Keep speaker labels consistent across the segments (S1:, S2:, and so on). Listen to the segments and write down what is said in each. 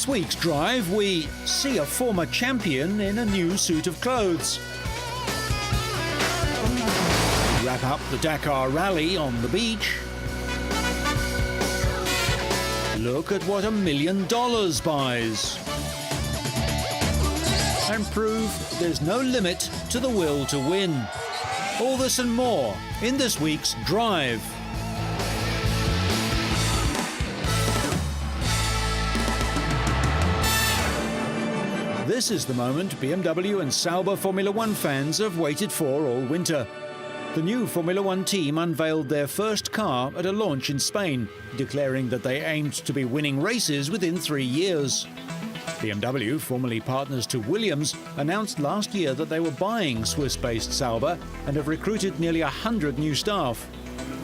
S1: week's drive, we see a former champion in a new suit of clothes. Wrap up the Dakar Rally on the beach. Look at what $1 million buys. And prove there's no limit to the will to win. All this and more in this week's Drive. This is the moment BMW and Sauber Formula One fans have waited for all winter. The new Formula One team unveiled their first car at a launch in Spain, declaring that they aimed to be winning races within 3 years. BMW, formerly partners to Williams, announced last year that they were buying Swiss-based Sauber and have recruited nearly 100 new staff.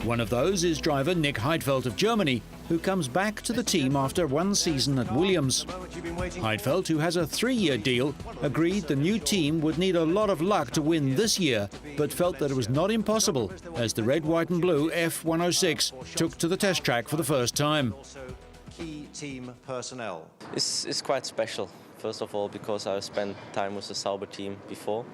S1: One of those is driver Nick Heidfeld of Germany, who comes back to the team after one season at Williams. Heidfeld, who has a 3-year deal, agreed the new team would need a lot of luck to win this year, but felt that it was not impossible as the red, white and blue F106 took to the test track for the first time.
S2: Key team personnel.
S3: It's quite special, first of all, because I spent time with the Sauber team before.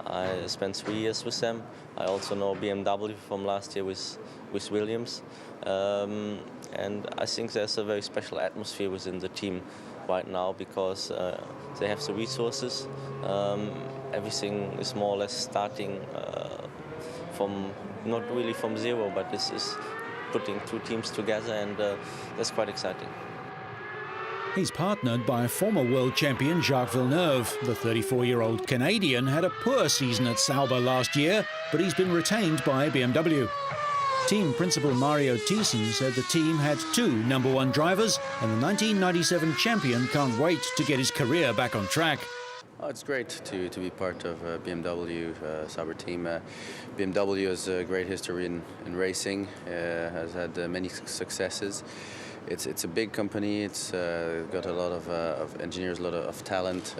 S3: I spent 3 years with them. I also know BMW from last year with Williams. And I think there's a very special atmosphere within the team right now because they have the resources. Everything is more or less starting from, not really from zero, but this is putting two teams together, and that's quite exciting.
S1: He's partnered by former world champion Jacques Villeneuve. The 34-year-old Canadian had a poor season at Sauber last year, but he's been retained by BMW. Team principal Mario Thiessen said the team had 2 number-1 drivers, and the 1997 champion can't wait to get his career back on track.
S4: Oh, it's great to be part of BMW Sauber team. BMW has a great history in racing, has had many successes. It's a big company. It's got a lot of engineers, a lot of talent,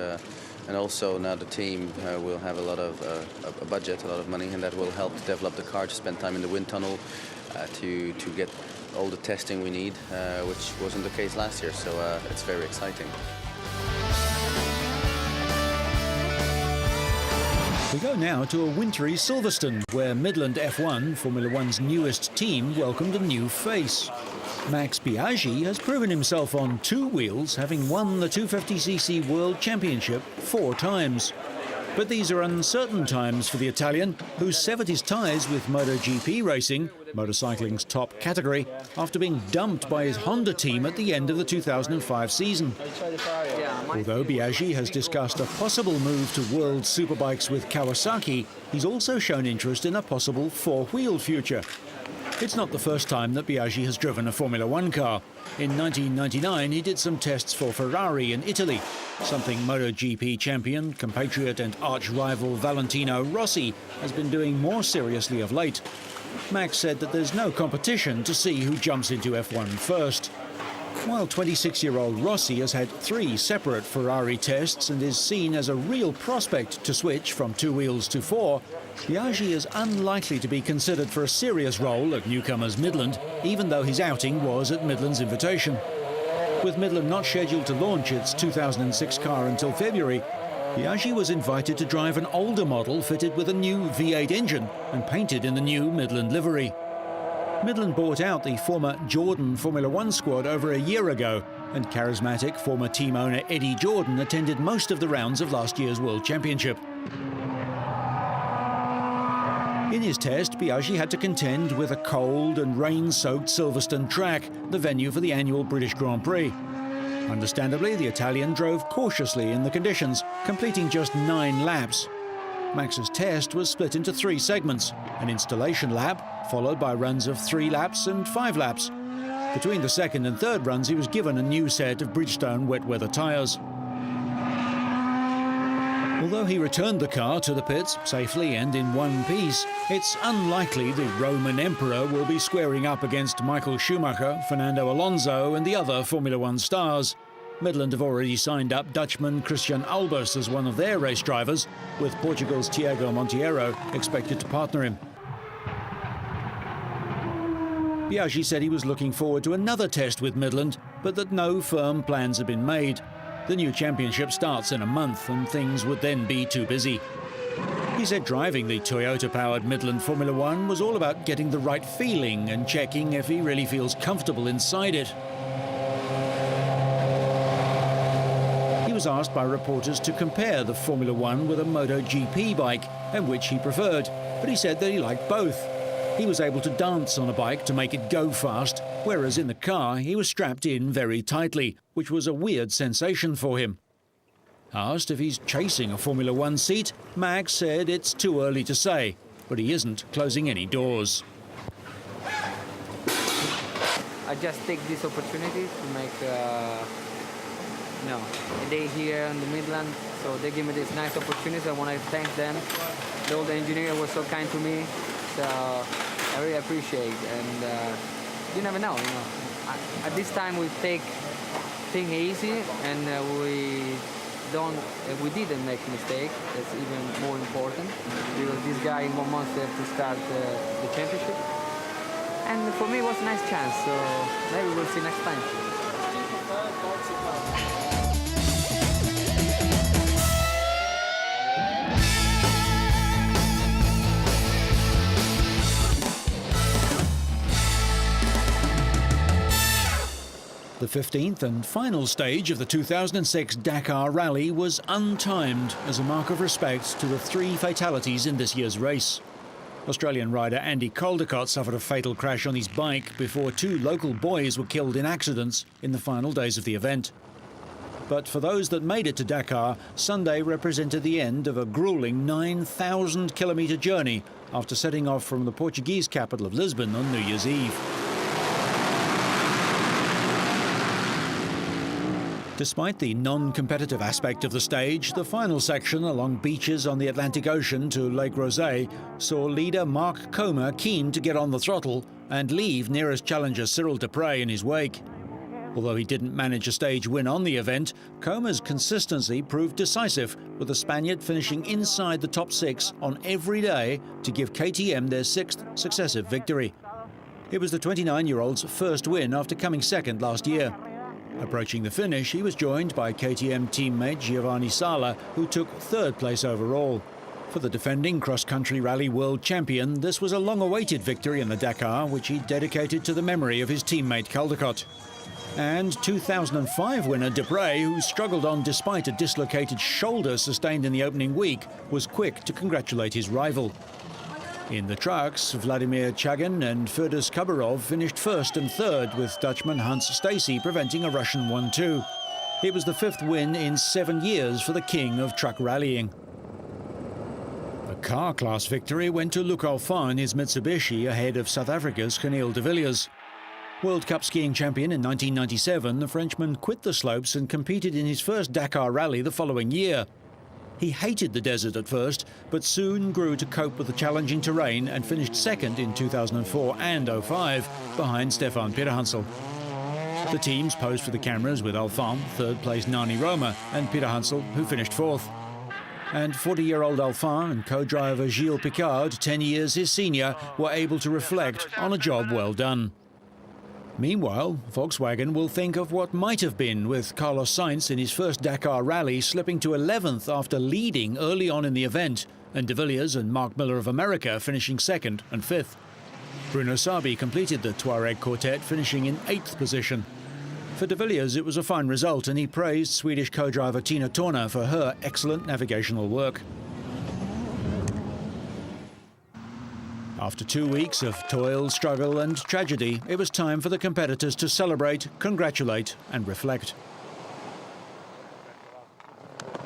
S4: and also now the team will have a lot of a budget, a lot of money, and that will help to develop the car, to spend time in the wind tunnel, to get all the testing we need, which wasn't the case last year. So it's very exciting.
S1: We go now to a wintry Silverstone, where Midland F1, Formula One's newest team, welcomed a new face. Max Biaggi has proven himself on 2 wheels, having won the 250cc World Championship 4 times. But these are uncertain times for the Italian, who severed his ties with MotoGP racing, motorcycling's top category, after being dumped by his Honda team at the end of the 2005 season. Although Biaggi has discussed a possible move to World Superbikes with Kawasaki, he's also shown interest in a possible 4-wheel future. It's not the first time that Biaggi has driven a Formula One car. In 1999, he did some tests for Ferrari in Italy, something MotoGP champion, compatriot and arch-rival Valentino Rossi has been doing more seriously of late. Max said that there's no competition to see who jumps into F1 first. While 26-year-old Rossi has had 3 separate Ferrari tests and is seen as a real prospect to switch from 2 wheels to 4, Biaggi is unlikely to be considered for a serious role at newcomers Midland, even though his outing was at Midland's invitation. With Midland not scheduled to launch its 2006 car until February, Biaggi was invited to drive an older model fitted with a new V8 engine and painted in the new Midland livery. Midland bought out the former Jordan Formula One squad over a year ago, and charismatic former team owner Eddie Jordan attended most of the rounds of last year's World Championship. In his test, Biaggi had to contend with a cold and rain-soaked Silverstone track, the venue for the annual British Grand Prix. Understandably, the Italian drove cautiously in the conditions, completing just 9 laps. Max's test was split into 3 segments, an installation lap, followed by runs of 3 laps and 5 laps. Between the second and third runs, he was given a new set of Bridgestone wet-weather tyres. Although he returned the car to the pits safely and in one piece, it's unlikely the Roman Emperor will be squaring up against Michael Schumacher, Fernando Alonso and the other Formula One stars. Midland have already signed up Dutchman Christian Albers as one of their race drivers, with Portugal's Tiago Monteiro expected to partner him. Biaggi said he was looking forward to another test with Midland, but that no firm plans have been made. The new championship starts in a month and things would then be too busy. He said driving the Toyota-powered Midland Formula One was all about getting the right feeling and checking if he really feels comfortable inside it. He was asked by reporters to compare the Formula One with a MotoGP bike and which he preferred, but he said that he liked both. He was able to dance on a bike to make it go fast, whereas in the car he was strapped in very tightly, which was a weird sensation for him. Asked if he's chasing a Formula One seat, Max said it's too early to say, but he isn't closing any doors.
S5: I just take this opportunity to make a day here in the Midland. So they give me this nice opportunity. I want to thank them. All the engineer was so kind to me. So I really appreciate. And you never know. At this time we take things easy, and we didn't make a mistake. That's even more important, because this guy in 1 month have to start the championship. And for me it was a nice chance, so maybe we'll see next time.
S1: The 15th and final stage of the 2006 Dakar Rally was untimed as a mark of respect to the 3 fatalities in this year's race. Australian rider Andy Caldecott suffered a fatal crash on his bike before 2 local boys were killed in accidents in the final days of the event. But for those that made it to Dakar, Sunday represented the end of a grueling 9,000-kilometre journey after setting off from the Portuguese capital of Lisbon on New Year's Eve. Despite the non-competitive aspect of the stage, the final section along beaches on the Atlantic Ocean to Lake Rosé saw leader Mark Comer keen to get on the throttle and leave nearest challenger Cyril Dupre in his wake. Although he didn't manage a stage win on the event, Comer's consistency proved decisive, with the Spaniard finishing inside the top 6 on every day to give KTM their 6th successive victory. It was the 29-year-old's first win after coming second last year. Approaching the finish, he was joined by KTM teammate Giovanni Sala, who took 3rd place overall. For the defending cross-country rally world champion, this was a long-awaited victory in the Dakar, which he dedicated to the memory of his teammate Caldecott. And 2005 winner Dupre, who struggled on despite a dislocated shoulder sustained in the opening week, was quick to congratulate his rival. In the trucks, Vladimir Chagin and Ferdus Kabarov finished 1st and 3rd, with Dutchman Hans Stacey preventing a Russian 1-2. It was the 5th win in 7 years for the king of truck rallying. The car class victory went to Luc Alphand in his Mitsubishi ahead of South Africa's Geniel de Villiers. World Cup skiing champion in 1997, the Frenchman quit the slopes and competed in his first Dakar rally the following year. He hated the desert at first, but soon grew to cope with the challenging terrain and finished 2nd in 2004 and 2005, behind Stefan Peterhansel. The teams posed for the cameras with Alphand, 3rd place Nani Roma, and Peterhansel, who finished 4th. And 40-year-old Alphand and co-driver Gilles Picard, 10 years his senior, were able to reflect on a job well done. Meanwhile, Volkswagen will think of what might have been, with Carlos Sainz in his first Dakar rally slipping to 11th after leading early on in the event, and de Villiers and Mark Miller of America finishing 2nd and 5th. Bruno Sabi completed the Touareg quartet, finishing in 8th position. For de Villiers, it was a fine result, and he praised Swedish co-driver Tina Torner for her excellent navigational work. After 2 weeks of toil, struggle and tragedy, it was time for the competitors to celebrate, congratulate and reflect.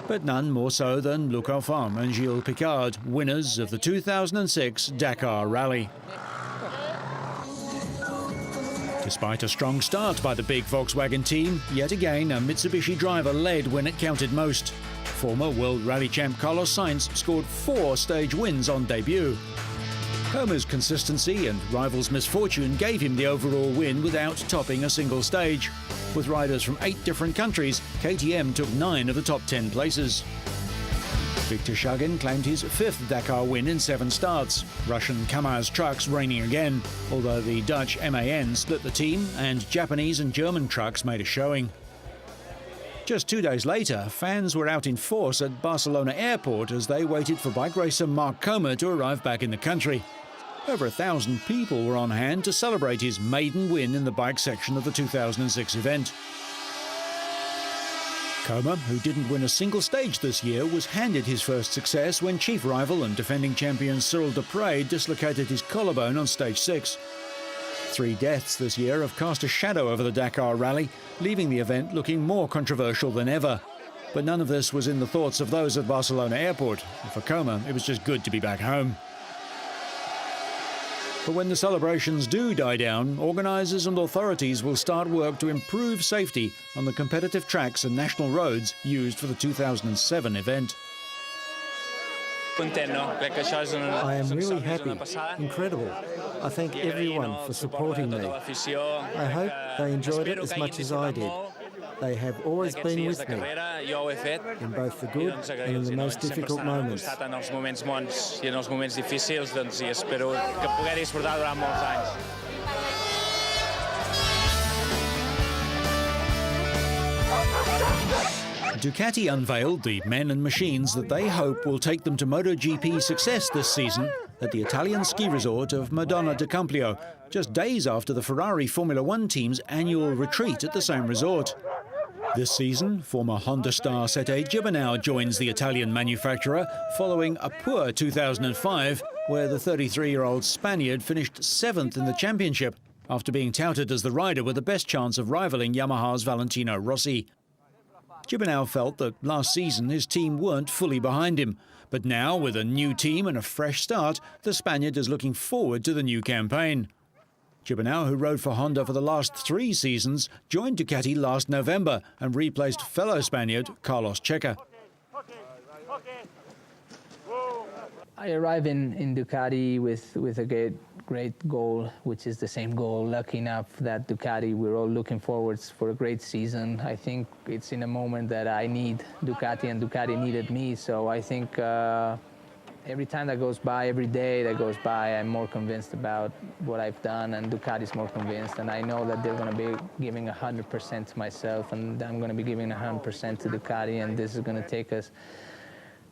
S1: But none more so than Luc Alphand and Gilles Picard, winners of the 2006 Dakar Rally. Despite a strong start by the big Volkswagen team, yet again a Mitsubishi driver led when it counted most. Former World Rally champ Carlos Sainz scored 4 stage wins on debut. Comer's consistency and rivals' misfortune gave him the overall win without topping a single stage. With riders from 8 different countries, KTM took 9 of the top 10 places. Victor Chagin claimed his 5th Dakar win in 7 starts. Russian Kamaz trucks reigning again, although the Dutch MAN split the team and Japanese and German trucks made a showing. Just 2 days later, fans were out in force at Barcelona airport as they waited for bike racer Mark Coma to arrive back in the country. Over 1,000 people were on hand to celebrate his maiden win in the bike section of the 2006 event. Coma, who didn't win a single stage this year, was handed his first success when chief rival and defending champion Cyril Dupre dislocated his collarbone on stage 6. 3 deaths this year have cast a shadow over the Dakar Rally, leaving the event looking more controversial than ever. But none of this was in the thoughts of those at Barcelona airport. And for Coma, it was just good to be back home. But when the celebrations do die down, organisers and authorities will start work to improve safety on the competitive tracks and national roads used for the 2007 event.
S6: I am really happy, incredible. I thank everyone for supporting me. I hope they enjoyed it as much as I did. They have always been with me, in both the good and in the most difficult moments.
S1: Ducati unveiled the men and machines that they hope will take them to MotoGP success this season at the Italian ski resort of Madonna di Campiglio, just days after the Ferrari Formula One team's annual retreat at the same resort. This season, former Honda star Sete Gibernau joins the Italian manufacturer following a poor 2005, where the 33-year-old Spaniard finished 7th in the championship after being touted as the rider with the best chance of rivaling Yamaha's Valentino Rossi. Gibernau felt that last season his team weren't fully behind him, but now, with a new team and a fresh start, the Spaniard is looking forward to the new campaign. Gibernau, who rode for Honda for the last 3 seasons, joined Ducati last November and replaced fellow Spaniard Carlos Checa.
S7: I arrive in Ducati with a great goal, which is the same goal. Lucky enough that Ducati, we're all looking forward for a great season. I think it's in a moment that I need Ducati and Ducati needed me. So I think every time that goes by, every day that goes by, I'm more convinced about what I've done, and Ducati's more convinced. And I know that they're going to be giving 100% to myself, and I'm going to be giving 100% to Ducati, and this is going to take us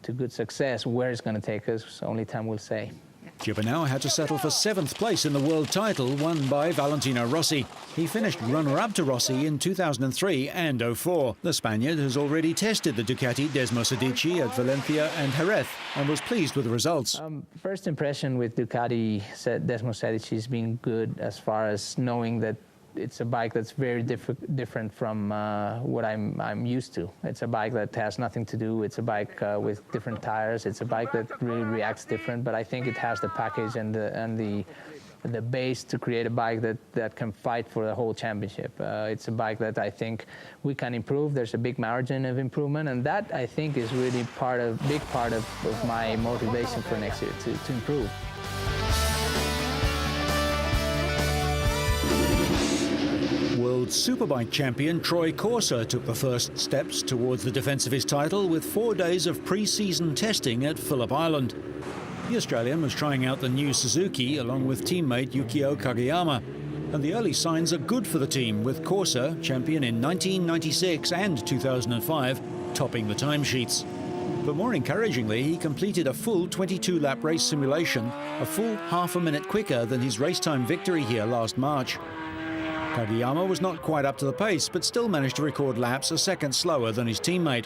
S7: to good success. Where it's going to take us, only time will say.
S1: Gibernau had to settle for 7th place in the world title won by Valentino Rossi. He finished runner-up to Rossi in 2003 and 2004. The Spaniard has already tested the Ducati Desmos Adichie at Valencia and Jerez and was pleased with the results.
S7: First impression with Ducati Desmos Adichie has been good, as far as knowing that it's a bike that's very different from what I'm used to. It's a bike that has nothing to do. It's a bike with different tires. It's a bike that really reacts different, but I think it has the package and the base to create a bike that can fight for the whole championship. It's a bike that I think we can improve. There's a big margin of improvement, and that I think is really big part of my motivation for next year, to improve.
S1: World Superbike champion Troy Corser took the first steps towards the defence of his title with 4 days of pre-season testing at Phillip Island. The Australian was trying out the new Suzuki along with teammate Yukio Kageyama, and the early signs are good for the team, with Corser, champion in 1996 and 2005, topping the timesheets. But more encouragingly, he completed a full 22-lap race simulation, a full half a minute quicker than his racetime victory here last March. Kageyama was not quite up to the pace, but still managed to record laps a second slower than his teammate.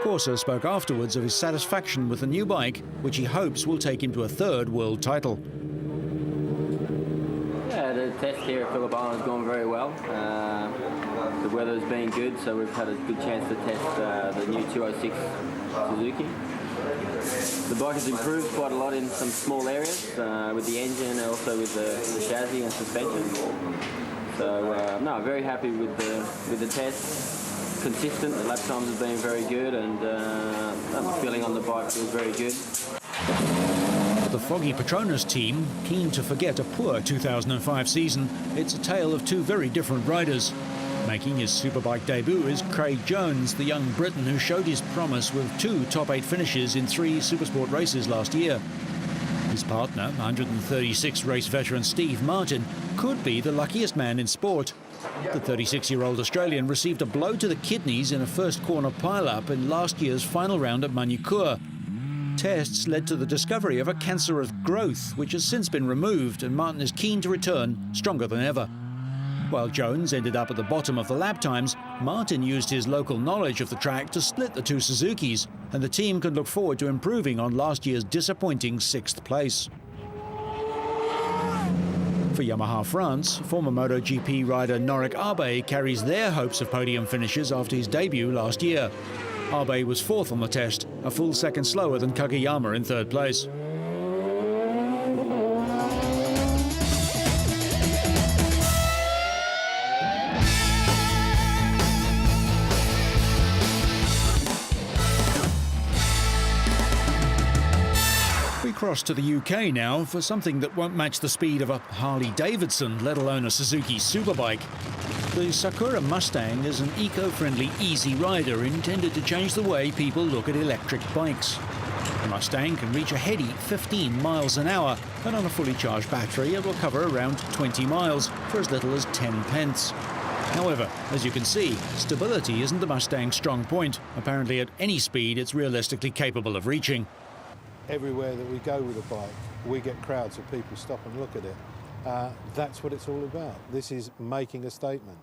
S1: Corser spoke afterwards of his satisfaction with the new bike, which he hopes will take him to a 3rd world title.
S8: Yeah, the test here at Phillip Island is going very well. The weather's been good, so we've had a good chance to test the new 206 Suzuki. The bike has improved quite a lot in some small areas, with the engine and also with the chassis and suspension. So no, very happy with the test. Consistent, the lap times have been very good, and the feeling on the bike feels very good.
S1: The Foggy Petronas team, keen to forget a poor 2005 season, it's a tale of 2 very different riders. Making his Superbike debut is Craig Jones, the young Briton who showed his promise with 2 top 8 finishes in 3 Supersport races last year. His partner, 136 race veteran Steve Martin, could be the luckiest man in sport. The 36-year-old Australian received a blow to the kidneys in a first corner pile-up in last year's final round at Manukur. Tests led to the discovery of a cancerous growth, which has since been removed, and Martin is keen to return stronger than ever. While Jones ended up at the bottom of the lap times, Martin used his local knowledge of the track to split the two Suzukis, and the team can look forward to improving on last year's disappointing 6th place. For Yamaha France, former MotoGP rider Norik Abe carries their hopes of podium finishes after his debut last year. Abe was 4th on the test, a full second slower than Kageyama in 3rd place. We cross to the UK now for something that won't match the speed of a Harley-Davidson, let alone a Suzuki Superbike. The Sakura Mustang is an eco-friendly, easy rider intended to change the way people look at electric bikes. The Mustang can reach a heady 15 miles an hour, and on a fully charged battery it will cover around 20 miles for as little as 10 pence. However, as you can see, stability isn't the Mustang's strong point. Apparently at any speed it's realistically capable of reaching.
S9: Everywhere that we go with a bike, we get crowds of people stop and look at it. That's what it's all about. This is making a statement.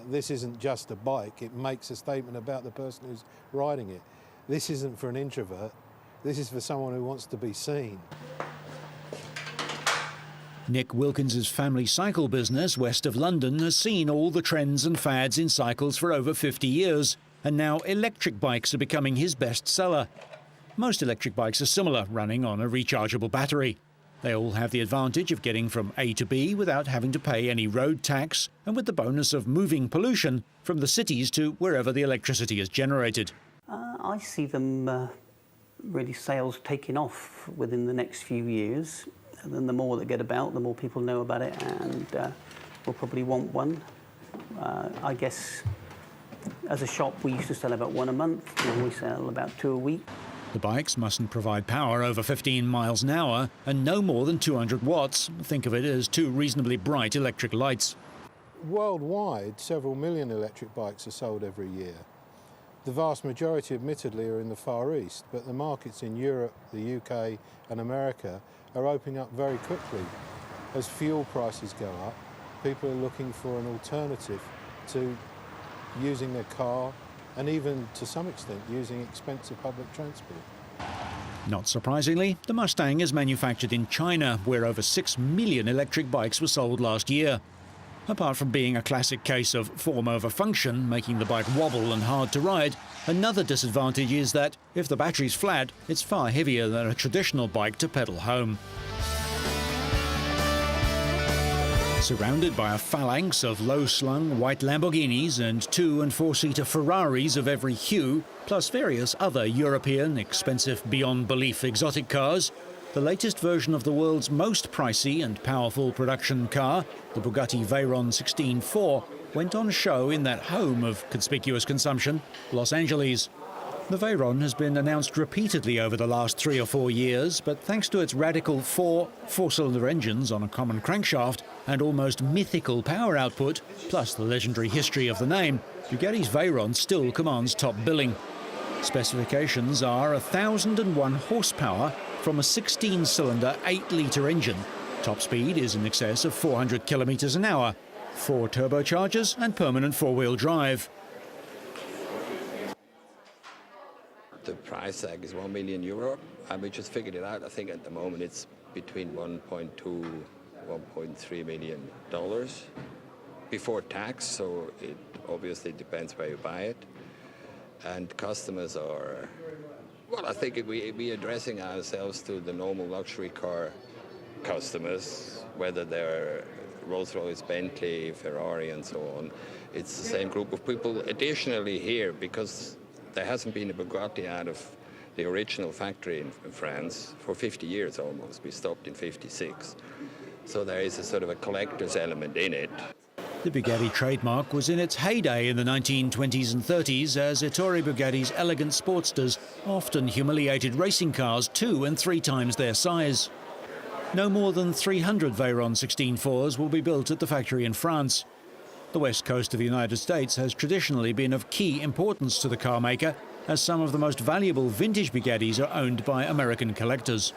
S9: This isn't just a bike, it makes a statement about the person who's riding it. This isn't for an introvert, this is for someone who wants to be seen.
S1: Nick Wilkins's family cycle business west of London has seen all the trends and fads in cycles for over 50 years, and now electric bikes are becoming his best seller. Most electric bikes are similar, running on a rechargeable battery. They all have the advantage of getting from A to B without having to pay any road tax, and with the bonus of moving pollution from the cities to wherever the electricity is generated.
S10: I see them really sales taking off within the next few years. And then the more that get about, the more people know about it, and will probably want one. I guess as a shop we used to sell about one a month, now we sell about 2 a week.
S1: The bikes mustn't provide power over 15 miles an hour and no more than 200 watts. Think of it as 2 reasonably bright electric lights.
S9: Worldwide, several million electric bikes are sold every year. The vast majority, admittedly, are in the Far East, but the markets in Europe, the UK and America are opening up very quickly. As fuel prices go up, people are looking for an alternative to using their car, and even to some extent using expensive public transport.
S1: Not surprisingly, the Mustang is manufactured in China, where over 6 million electric bikes were sold last year. Apart from being a classic case of form over function, making the bike wobble and hard to ride, another disadvantage is that if the battery's flat, it's far heavier than a traditional bike to pedal home. Surrounded by a phalanx of low-slung white Lamborghinis and 2- and 4-seater Ferraris of every hue, plus various other European, expensive beyond belief exotic cars, the latest version of the world's most pricey and powerful production car, the Bugatti Veyron 16-4, went on show in that home of conspicuous consumption, Los Angeles. The Veyron has been announced repeatedly over the last 3 or 4 years, but thanks to its radical 4-cylinder engines on a common crankshaft and almost mythical power output, plus the legendary history of the name, Bugatti's Veyron still commands top billing. Specifications are 1,001 horsepower from a 16-cylinder 8-litre engine. Top speed is in excess of 400 kilometres an hour, 4 turbochargers and permanent 4-wheel drive.
S11: The price tag is €1 million. We just figured it out. I think at the moment it's between 1.2, 1.3 million dollars before tax, so it obviously depends where you buy it. And customers are, well, I think we're addressing ourselves to the normal luxury car customers, whether they're Rolls-Royce, Bentley, Ferrari and so on. It's the same group of people. Additionally here, because there hasn't been a Bugatti out of the original factory in France for 50 years almost. We stopped in 56. So there is a sort of a collector's element in it.
S1: The Bugatti trademark was in its heyday in the 1920s and 30s as Ettore Bugatti's elegant sportsters often humiliated racing cars 2 and 3 times their size. No more than 300 Veyron 16.4s will be built at the factory in France. The west coast of the United States has traditionally been of key importance to the car maker, as some of the most valuable vintage Bugattis are owned by American collectors.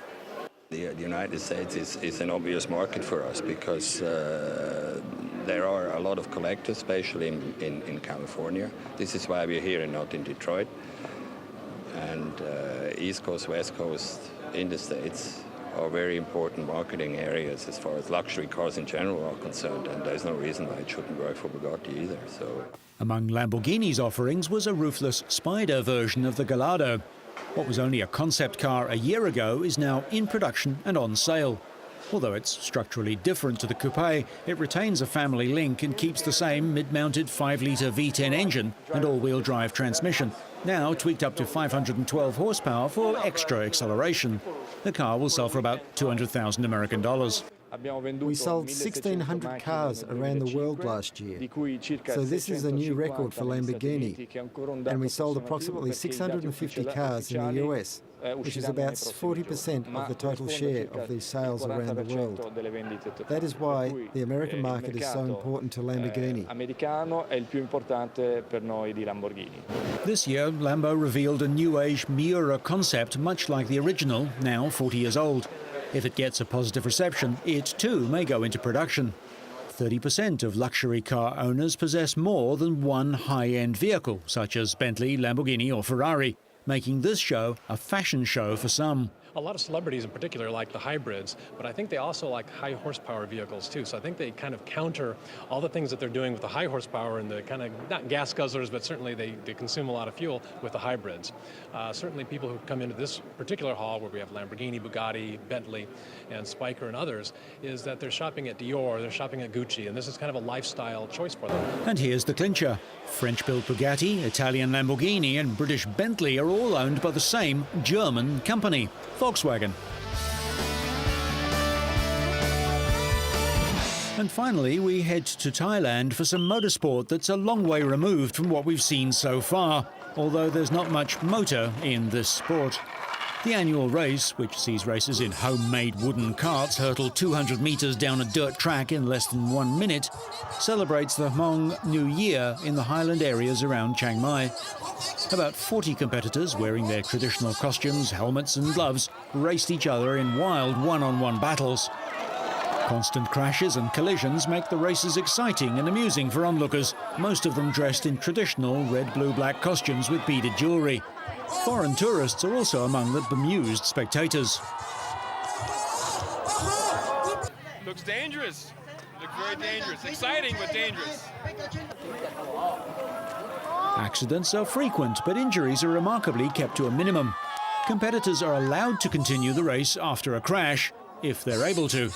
S11: The United States is an obvious market for us because there are a lot of collectors, especially in California. This is why we're here and not in Detroit. And East Coast, West Coast in the States are very important marketing areas as far as luxury cars in general are concerned, and there's no reason why it shouldn't work for Bugatti either. So,
S1: among Lamborghini's offerings was a roofless Spider version of the Gallardo. What was only a concept car a year ago is now in production and on sale. Although it's structurally different to the coupe, it retains a family link and keeps the same mid-mounted 5-litre V10 engine and all-wheel drive transmission, now tweaked up to 512 horsepower for extra acceleration. The car will sell for about $200,000 American.
S6: We sold 1,600 cars around the world last year, so this is a new record for Lamborghini. And we sold approximately 650 cars in the US, which is about 40% of the total share of these sales around the world. That is why the American market is so important to Lamborghini.
S1: This year, Lambo revealed a new-age Miura concept much like the original, now 40 years old. If it gets a positive reception, it too may go into production. 30% of luxury car owners possess more than one high-end vehicle, such as Bentley, Lamborghini or Ferrari, making this show a fashion show for some.
S12: A lot of celebrities in particular like the hybrids, but I think they also like high horsepower vehicles too. So I think they kind of counter all the things that they're doing with the high horsepower and the kind of, not gas guzzlers, but certainly they consume a lot of fuel with the hybrids. Certainly people who come into this particular hall where we have Lamborghini, Bugatti, Bentley, and Spyker and others, is that they're shopping at Dior, they're shopping at Gucci, and this is kind of a lifestyle choice for them.
S1: And here's the clincher. French-built Bugatti, Italian Lamborghini and British Bentley are all owned by the same German company, Volkswagen. And finally, we head to Thailand for some motorsport that's a long way removed from what we've seen so far, although there's not much motor in this sport. The annual race, which sees racers in homemade wooden carts hurtle 200 metres down a dirt track in less than 1 minute, celebrates the Hmong New Year in the highland areas around Chiang Mai. About 40 competitors wearing their traditional costumes, helmets and gloves raced each other in wild one-on-one battles. Constant crashes and collisions make the races exciting and amusing for onlookers, most of them dressed in traditional red, blue, black costumes with beaded jewellery. Foreign tourists are also among the bemused spectators.
S13: Looks dangerous. Looks very dangerous. Exciting, but dangerous.
S1: Accidents are frequent, but injuries are remarkably kept to a minimum. Competitors are allowed to continue the race after a crash, if they're able to.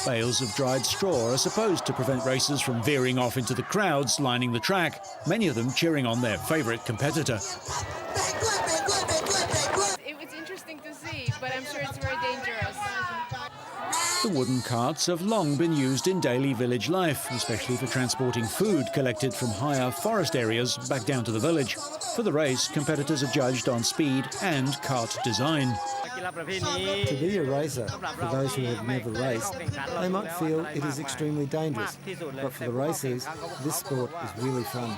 S1: Bales of dried straw are supposed to prevent racers from veering off into the crowds lining the track, many of them cheering on their favourite competitor.
S14: It was interesting to see, but I'm sure it's very dangerous.
S1: The wooden carts have long been used in daily village life, especially for transporting food collected from higher forest areas back down to the village. For the race, competitors are judged on speed and cart design.
S6: To be a racer, for those who have never raced, they might feel it is extremely dangerous, but for the racers, this sport is really fun.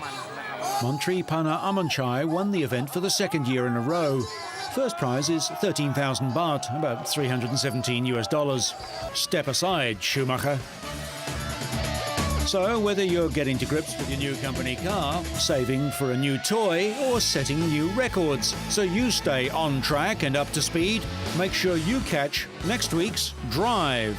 S1: Montri Pana Amonchai won the event for the second year in a row. First prize is 13,000 baht, about $317 US. Step aside, Schumacher. So, whether you're getting to grips with your new company car, saving for a new toy, or setting new records, so you stay on track and up to speed, make sure you catch next week's Drive.